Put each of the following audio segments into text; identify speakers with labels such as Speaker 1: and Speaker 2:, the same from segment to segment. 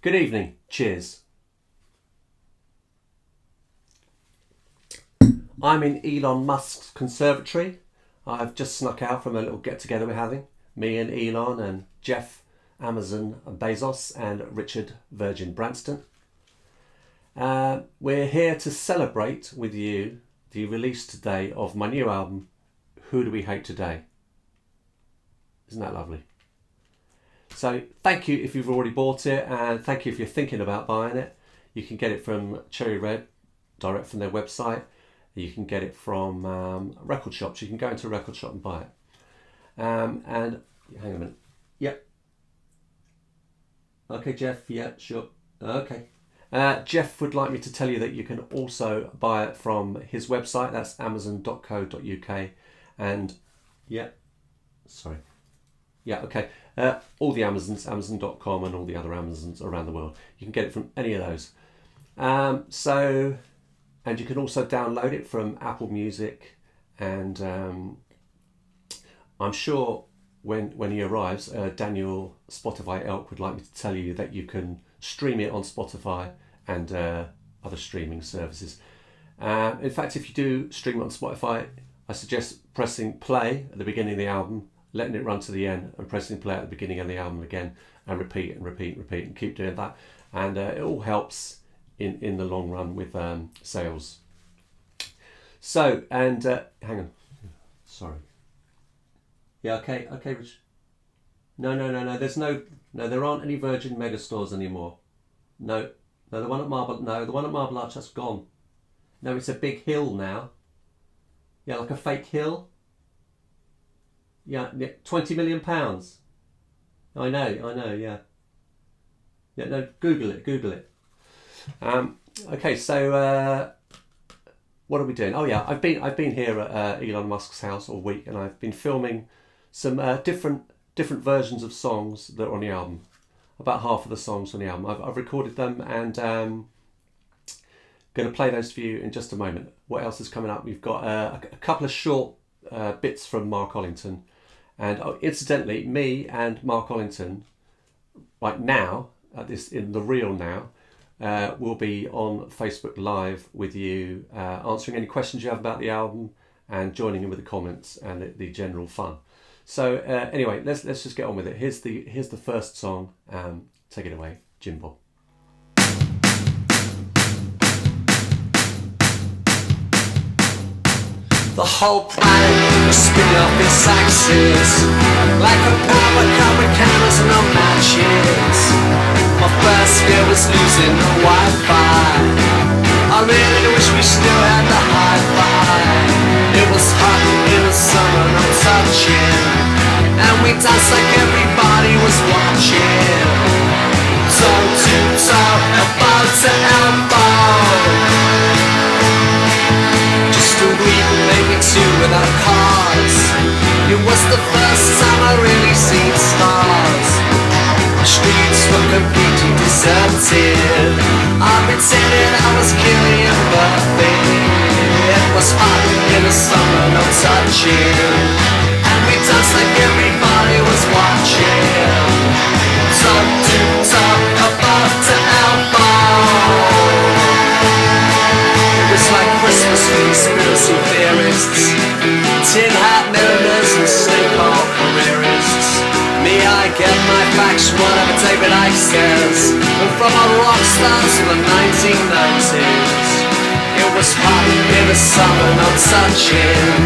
Speaker 1: Good evening. Cheers. I'm in Elon Musk's conservatory. I've just snuck out from a little get-together we're having. Me and Elon and Jeff Amazon Bezos and Richard Virgin Branson. We're here to celebrate with you the release today of my new album, Who Do We Hate Today? Isn't that lovely? So thank you if you've already bought it, and thank you if you're thinking about buying it. You can get it from Cherry Red, direct from their website. You can get it from record shops. You can go into a record shop and buy it. And hang on a minute. Yep. Okay, Jeff. Yeah, sure. Okay. Jeff would like me to tell you that you can also buy it from his website. That's amazon.co.uk. And yeah, sorry. Yeah, okay. All the Amazons, Amazon.com and all the other Amazons around the world. You can get it from any of those. And you can also download it from Apple Music. And I'm sure when he arrives, Daniel Spotify Elk would like me to tell you that you can stream it on Spotify and other streaming services. In fact, if you do stream it on Spotify, I suggest pressing play at the beginning of the album, letting it run to the end, and pressing play at the beginning of the album again, and repeat and repeat and repeat, and keep doing that. And it all helps in the long run with sales. So, and hang on, sorry. Yeah, okay, Rich. No. There aren't any Virgin Megastores anymore. No, the one at Marble Arch, that's gone. No, it's a big hill now. Yeah, like a fake hill. Yeah, £20 million. I know, yeah. Yeah, no, Google it. Okay, so what are we doing? Oh yeah, I've been here at Elon Musk's house all week, and I've been filming some different versions of songs that are on the album. About half of the songs on the album. I've recorded them, and going to play those for you in just a moment. What else is coming up? We've got a couple of short bits from Mark Ollington, and incidentally, me and Mark Ollington, right now, in the real now, will be on Facebook Live with you, answering any questions you have about the album and joining in with the comments and the general fun. So anyway, let's just get on with it. Here's the first song. Take it away, Jimbo.
Speaker 2: The whole planet was spinning off its axis like a power car with cameras and no matches. My first fear was losing the Wi-Fi. I really wish we still had the hi-fi. It was hot in the summer, no touching, and we danced like everybody was watching. Toe to toe, elbow to elbow. Just a week, maybe two without cars. It was the first time I really seen stars. The streets were completely deserted. I pretended I was Killian Murphy. It was hot in the summer, no touching, and we danced like everybody was watching. Toe to toe, elbow to elbow. It was like Christmas for conspiracy theorists, tin hat millionaires and snake-hole careerists. Me, I get my facts from whatever David Icke says, and from our rock stars from the 1990s. It was hot in the summer, no touching,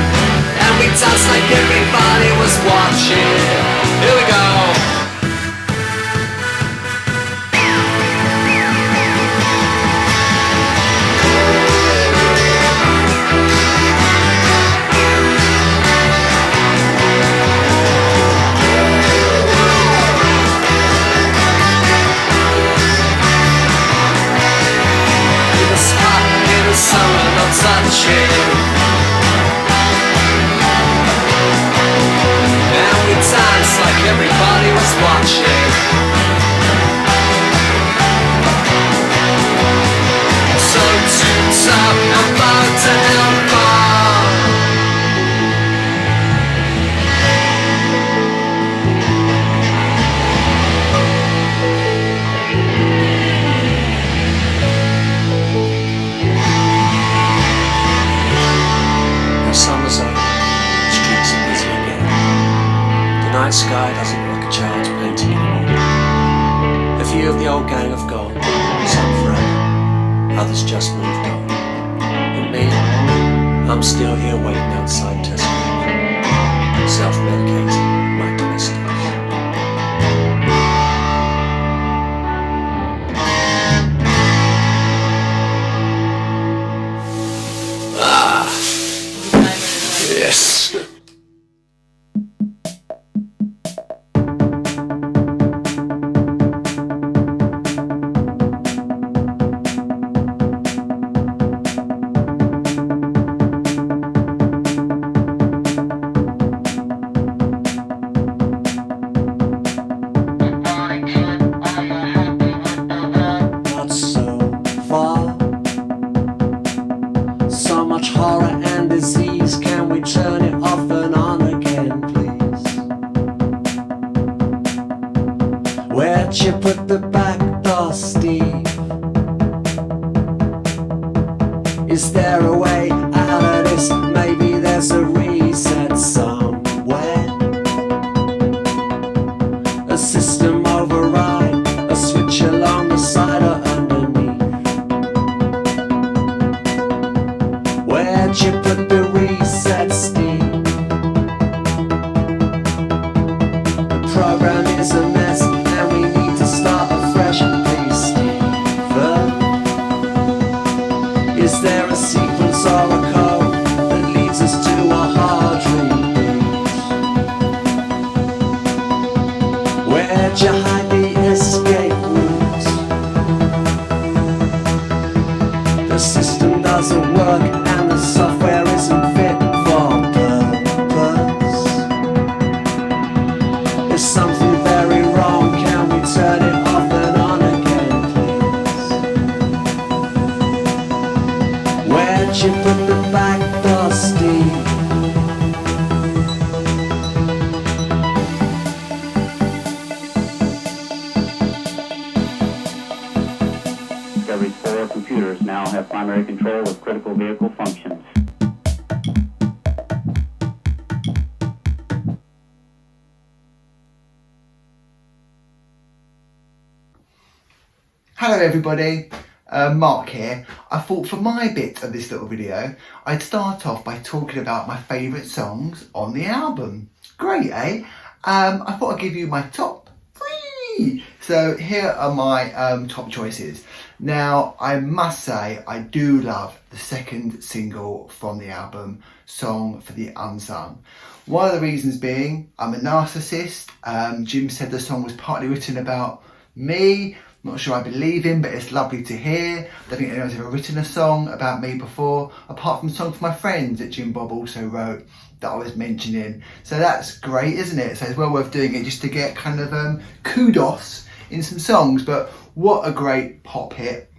Speaker 2: and we danced like everybody was watching. Here we go. Summer, no touching, and we dance like everybody night sky doesn't look like a child's painting anymore. A few of the old gang have gone, some forever, others just moved on. And me, I'm still here waiting outside Tesco, self-medicating my domestics. Yes. Not so far. So much horror and disease. Can we turn it off and on again, please? Where'd you put the back door, Steve? Is there a way out of this? Maybe there's a reset somewhere. A system override, a switch along the side or underneath. Where'd you put the reset, Steve? The program is a mess and we need to start afresh. Please, Steve. Is there a sequence or a code that leads us to a hard reboot? Where'd you hide the escape route? The system doesn't work and the software isn't fit for purpose. Is something very wrong? Can we turn it off and on again, please? Where'd you put the back door, Steve?
Speaker 3: Discovery's 4 computers now have primary control of critical vehicle functions.
Speaker 4: Hello everybody, Mark here. I thought for my bit of this little video, I'd start off by talking about my favourite songs on the album. Great, eh? I thought I'd give you my top 3. So here are my top choices. Now, I must say, I do love the second single from the album, Song for the Unsung. One of the reasons being, I'm a narcissist. Jim said the song was partly written about me. Not sure I believe him, but it's lovely to hear. I don't think anyone's ever written a song about me before, apart from a song for my friends that Jim Bob also wrote that I was mentioning. So that's great, isn't it? So it's well worth doing it just to get kind of kudos in some songs. But what a great pop hit.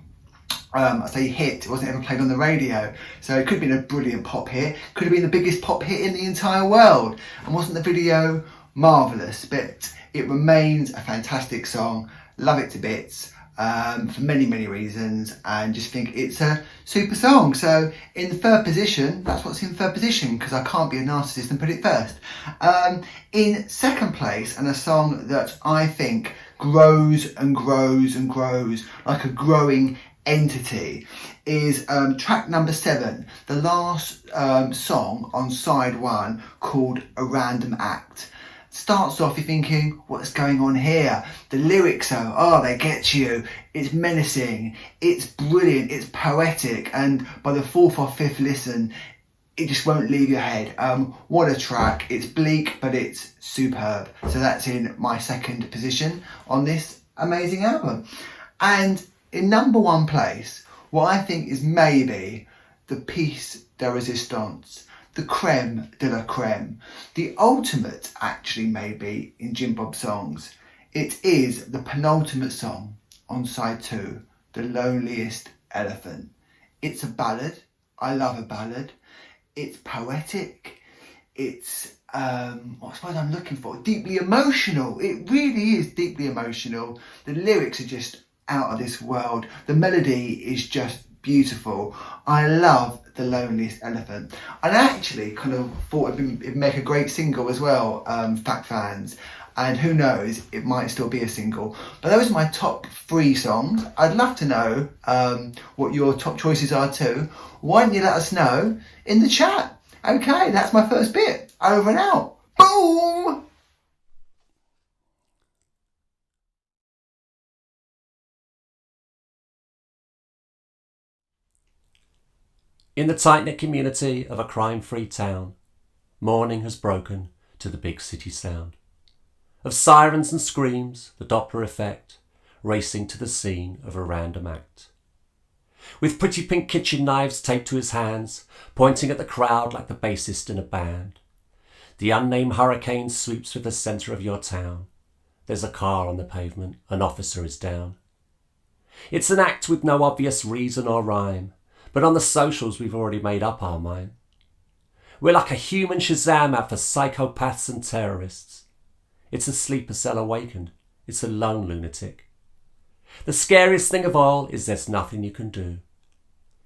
Speaker 4: I say hit, it wasn't ever played on the radio. So it could have been a brilliant pop hit. Could have been the biggest pop hit in the entire world. And wasn't the video marvellous? But it remains a fantastic song. Love it to bits for many, many reasons, and just think it's a super song. So in third position, that's what's in third position, because I can't be a narcissist and put it first. In second place, and a song that I think grows and grows and grows like a growing entity, is track number 7, the last song on side 1, called A Random Act. Starts off, you're thinking, what's going on here? The lyrics are, oh, they get you. It's menacing, it's brilliant, it's poetic, and by the 4th or 5th listen, it just won't leave your head. What a track. It's bleak, but it's superb. So that's in my second position on this amazing album. And in number 1 place, what I think is maybe the piece de resistance, the creme de la creme, the ultimate actually maybe in Jim Bob songs. It is the penultimate song on side 2, The Loneliest Elephant. It's a ballad. I love a ballad. It's poetic. It's, what's what I'm looking for? Deeply emotional. It really is deeply emotional. The lyrics are just out of this world. The melody is just beautiful. I love The Loneliest Elephant. And I actually kind of thought it'd make a great single as well, Fact Fans. And who knows, it might still be a single. But those are my top 3 songs. I'd love to know what your top choices are too. Why don't you let us know in the chat? Okay, that's my first bit. Over and out. Boom!
Speaker 1: In the tight-knit community of a crime-free town, morning has broken to the big city sound of sirens and screams, the Doppler effect, racing to the scene of a random act. With pretty pink kitchen knives taped to his hands, pointing at the crowd like the bassist in a band, the unnamed hurricane sweeps through the centre of your town. There's a car on the pavement, an officer is down. It's an act with no obvious reason or rhyme, but on the socials we've already made up our mind. We're like a human Shazam app for psychopaths and terrorists. It's a sleeper cell awakened. It's a lone lunatic. The scariest thing of all is there's nothing you can do.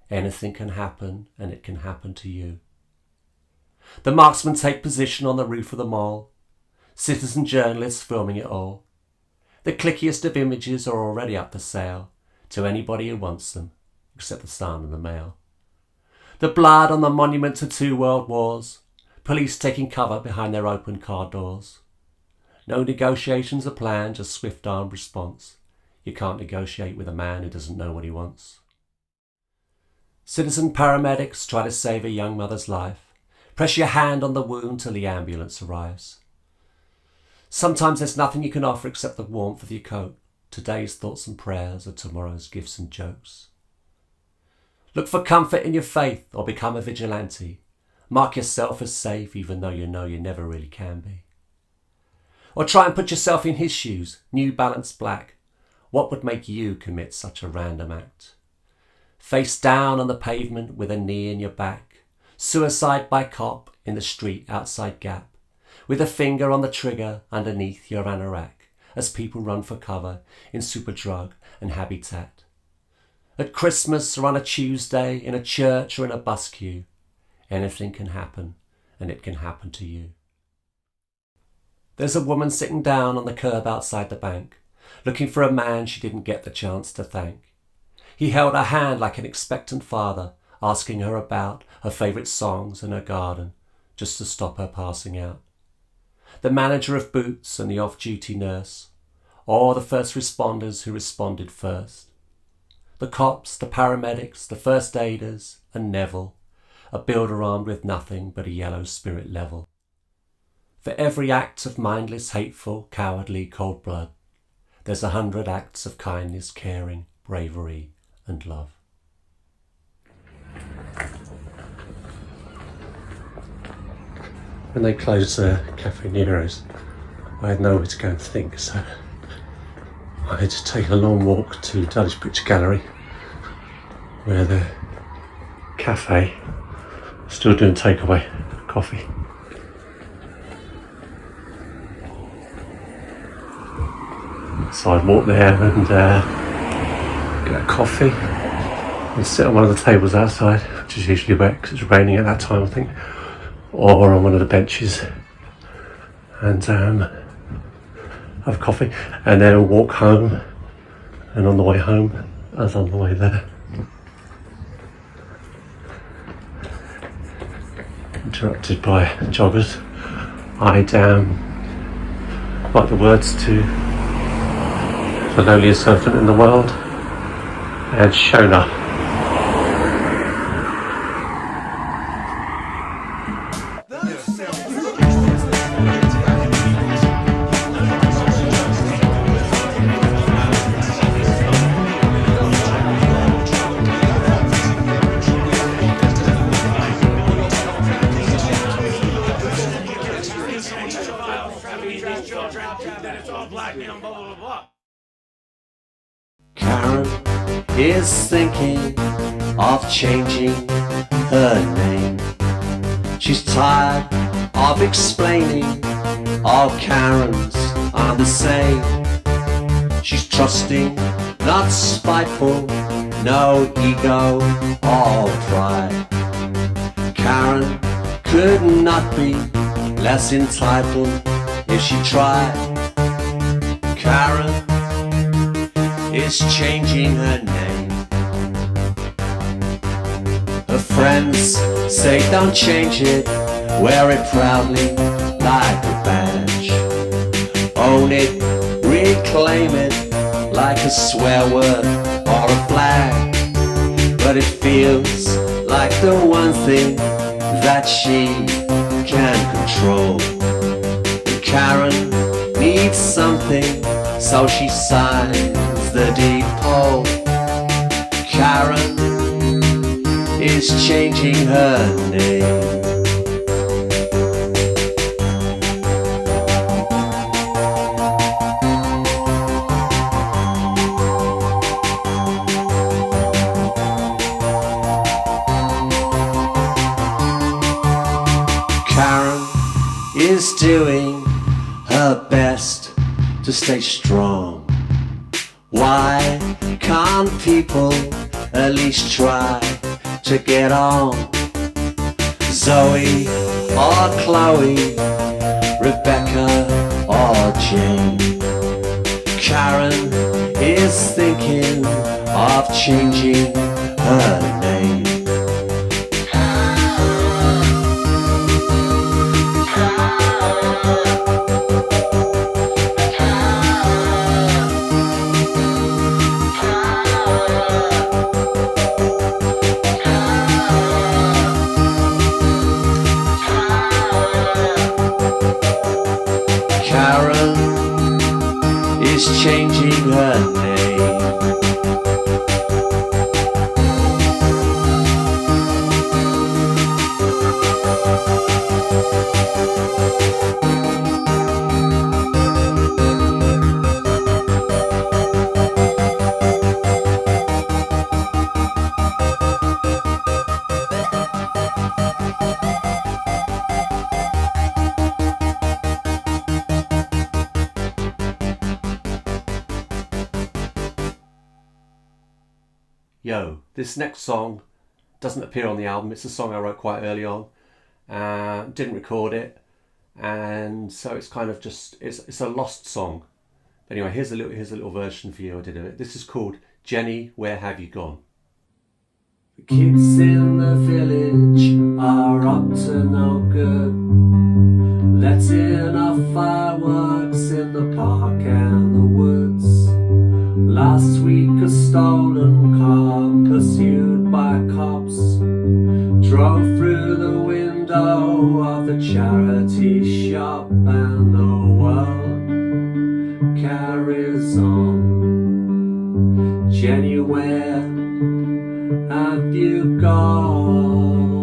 Speaker 1: Anything can happen, and it can happen to you. The marksmen take position on the roof of the mall. Citizen journalists filming it all. The clickiest of images are already up for sale to anybody who wants them, except the Sun and the Mail. The blood on the monument to 2 world wars. Police taking cover behind their open car doors. No negotiations are planned, just swift armed response. You can't negotiate with a man who doesn't know what he wants. Citizen paramedics try to save a young mother's life. Press your hand on the wound till the ambulance arrives. Sometimes there's nothing you can offer except the warmth of your coat. Today's thoughts and prayers are tomorrow's gifts and jokes. Look for comfort in your faith or become a vigilante. Mark yourself as safe even though you know you never really can be. Or try and put yourself in his shoes, New Balance black. What would make you commit such a random act? Face down on the pavement with a knee in your back. Suicide by cop in the street outside Gap. With a finger on the trigger underneath your anorak as people run for cover in Superdrug and Habitat. At Christmas or on a Tuesday in a church or in a bus queue. Anything can happen, and it can happen to you. There's a woman sitting down on the curb outside the bank, looking for a man she didn't get the chance to thank. He held her hand like an expectant father, asking her about her favourite songs and her garden, just to stop her passing out. The manager of Boots and the off-duty nurse, or the first responders who responded first. The cops, the paramedics, the first aiders, and Neville, a builder armed with nothing but a yellow spirit level. For every act of mindless, hateful, cowardly, cold blood, there's 100 acts of kindness, caring, bravery, and love. When they closed Cafe Nero's, I had nowhere to go and think, so I had to take a long walk to Dulwich Picture Gallery, where the cafe is still doing takeaway coffee. So I'd walk there and get a coffee and sit on one of the tables outside, which is usually wet because it's raining at that time, I think, or on one of the benches and have a coffee, and then walk home. And on the way home, as on the way there, interrupted by joggers, I'd write the words to The Loneliest Elephant in the World and Shona. Karen is thinking of changing her name. She's tired of explaining all Karens are the same. She's trusting, not spiteful,
Speaker 2: no ego or pride. Karen could not be less entitled if she tried. Karen is changing her name. Her friends say don't change it, wear it proudly like a badge. Own it, reclaim it like a swear word or a flag. But it feels like the one thing that she can control. And Karen needs something, so she signs the deed poll. Karen is changing her name. Karen is doing her best to stay strong. Why can't people at least try to get on? Zoe or Chloe, Rebecca or Jane. Karen is thinking of changing her name. Karen is changing her name.
Speaker 1: Yo, this next song doesn't appear on the album. It's a song I wrote quite early on. Didn't record it, and so it's kind of just it's a lost song. But anyway, here's a little version for you I did of it. This is called Jenny, Where Have You Gone?
Speaker 2: The kids in the village are up to no good, letting off fireworks in the park and the woods. Last week a stolen car, pursued by cops, drove through the window of the charity shop, and the world carries on. Jenny, where have you gone?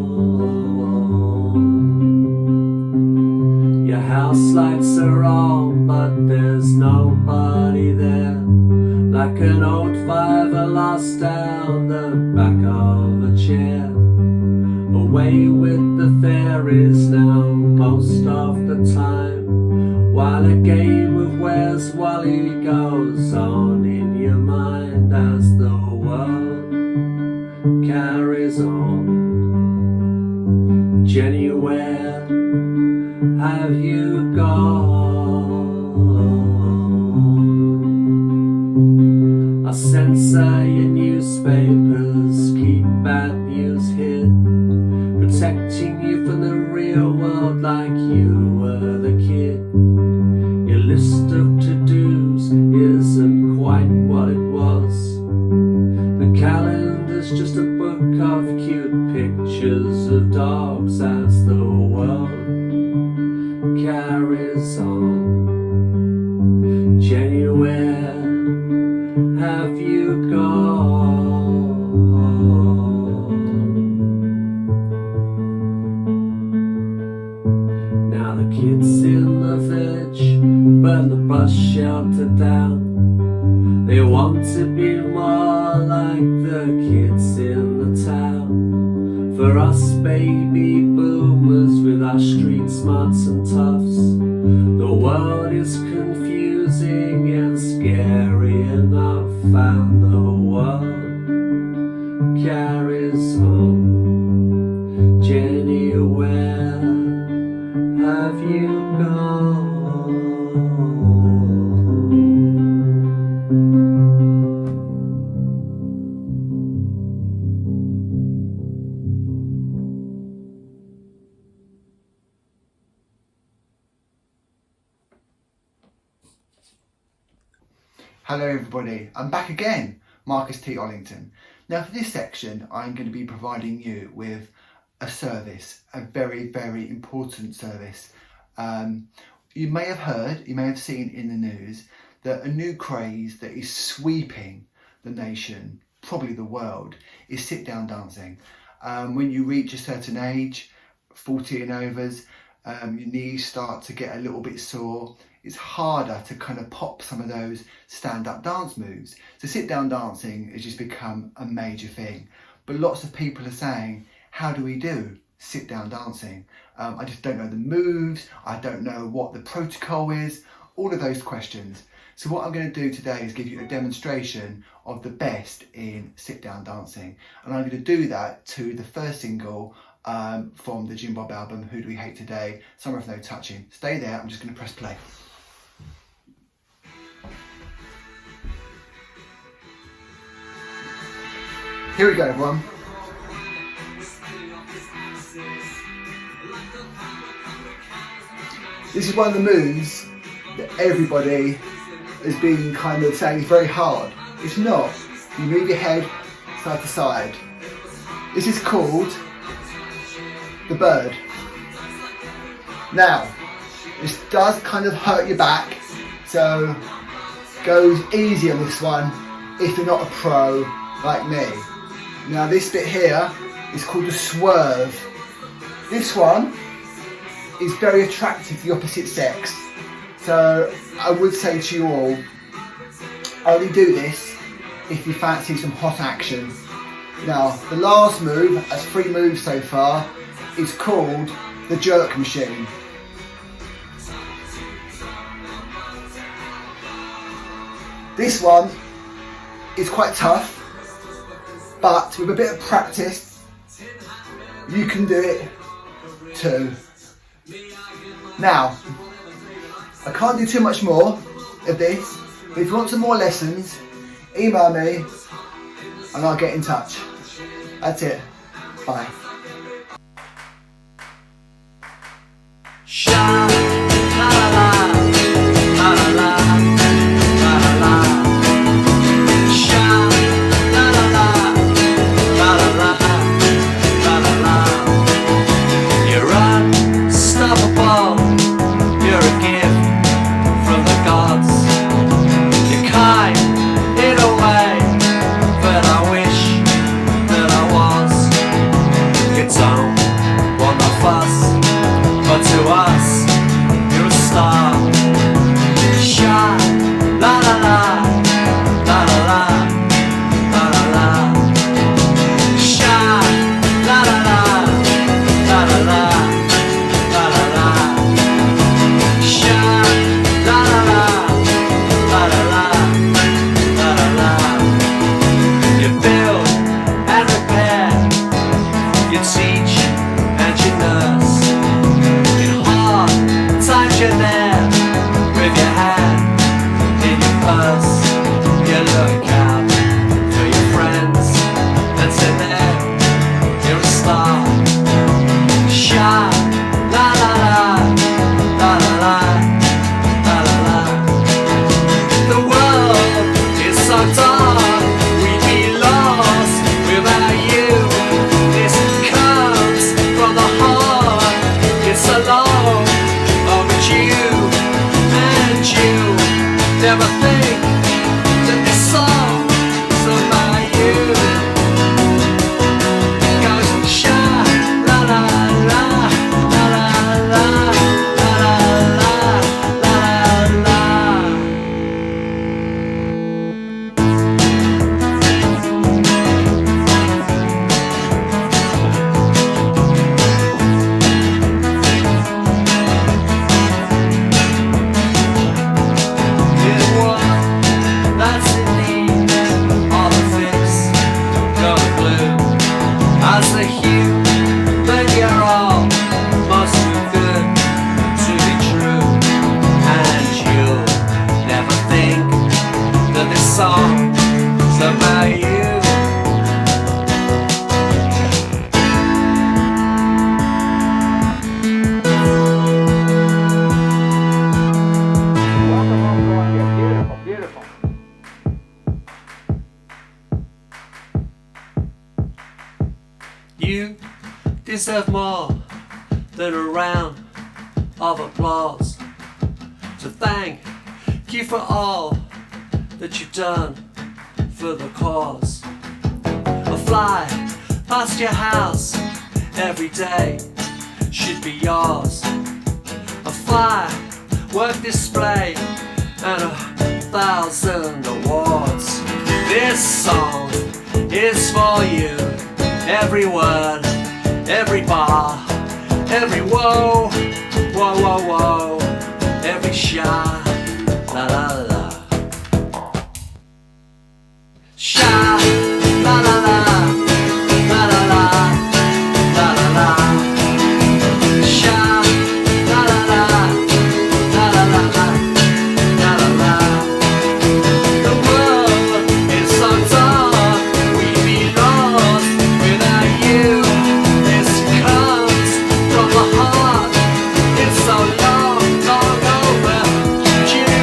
Speaker 2: Your house lights are on, but there's nobody there, like an old fiver lost down the back of a chair. Away with the fairies now most of the time, while a game of Where's Wally goes on in your mind as the world carries on. Jenny, where have you gone? I'll censor your newspapers, keep bad news hid, protecting you from the real world like you were the kid. Your list of to-dos isn't quite what it was. The calendar's just a book of cute pictures of dogs as the world carries on. Jenny, where have you gone? Now the kids in the village burn the bus shelter down. They want to be more like the kids in the town. For us baby boomers with our street smarts and toughs, the world is confusing and scary enough, and the world
Speaker 4: Hello everybody, I'm back again, Marcus T. Ollington. Now for this section I'm going to be providing you with a service, a very, very important service. You may have heard, you may have seen in the news that a new craze that is sweeping the nation, probably the world, is sit-down dancing. When you reach a certain age, 40 and overs, your knees start to get a little bit sore. It's harder to kind of pop some of those stand-up dance moves. So sit-down dancing has just become a major thing. But lots of people are saying, how do we do sit-down dancing? I just don't know the moves, I don't know what the protocol is, all of those questions. So what I'm going to do today is give you a demonstration of the best in sit-down dancing. And I'm going to do that to the first single from the Jim Bob album, Who Do We Hate Today? Summer of No Touching. Stay there, I'm just going to press play. Here we go everyone. This is one of the moves that everybody has been kind of saying is very hard. It's not. You move your head side to side. This is called the bird. Now, this does kind of hurt your back, so go easy on this one if you're not a pro like me. Now this bit here is called the swerve. This one is very attractive to the opposite sex. So I would say to you all, only do this if you fancy some hot action. Now the last move, as 3 moves so far, is called the jerk machine. This one is quite tough, but with a bit of practice, you can do it too. Now, I can't do too much more of this, but if you want some more lessons, email me and I'll get in touch. That's it. Bye.
Speaker 2: Never think that this song's about you. Goes sha la la la deserve more than a round of applause. So thank you for all that you've done for the cause. A fly past your house every day should be yours. A firework display and 1,000 awards. This song is for you. Every word, every bar, every whoa, whoa, whoa, whoa, every sha, la la la, sha, la la la, la la la, la la la, sha, la la la, la la la, la la la. The world is so dark, we'd be lost without you. This comes from the heart. It's so long, long overdue.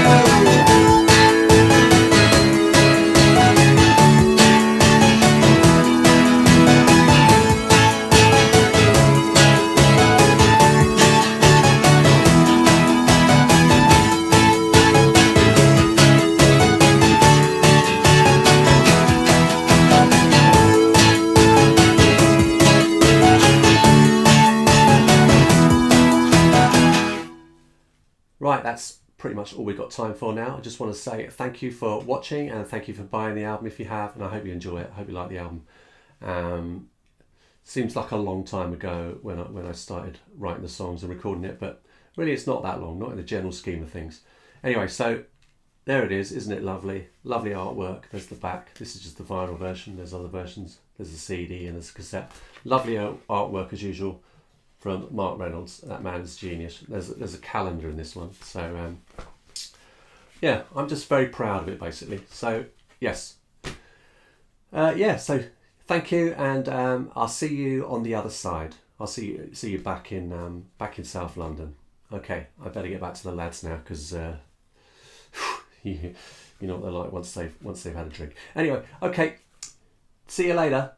Speaker 1: Right, that's pretty much all we've got time for now. I just want to say thank you for watching and thank you for buying the album if you have, and I hope you enjoy it. I hope you like the album. Seems like a long time ago when I started writing the songs and recording it, but really it's not that long, not in the general scheme of things. Anyway, so there it is, isn't it lovely? Lovely artwork. There's the back. This is just the vinyl version. There's other versions. There's a CD and there's a cassette. Lovely artwork as usual from Mark Reynolds. That man is genius. There's a calendar in this one. So yeah, I'm just very proud of it basically. So yes. Yeah, so thank you, and I'll see you on the other side. I'll see you back in South London. Okay, I better get back to the lads now because you know what they're like once they've had a drink. Anyway, okay. See you later.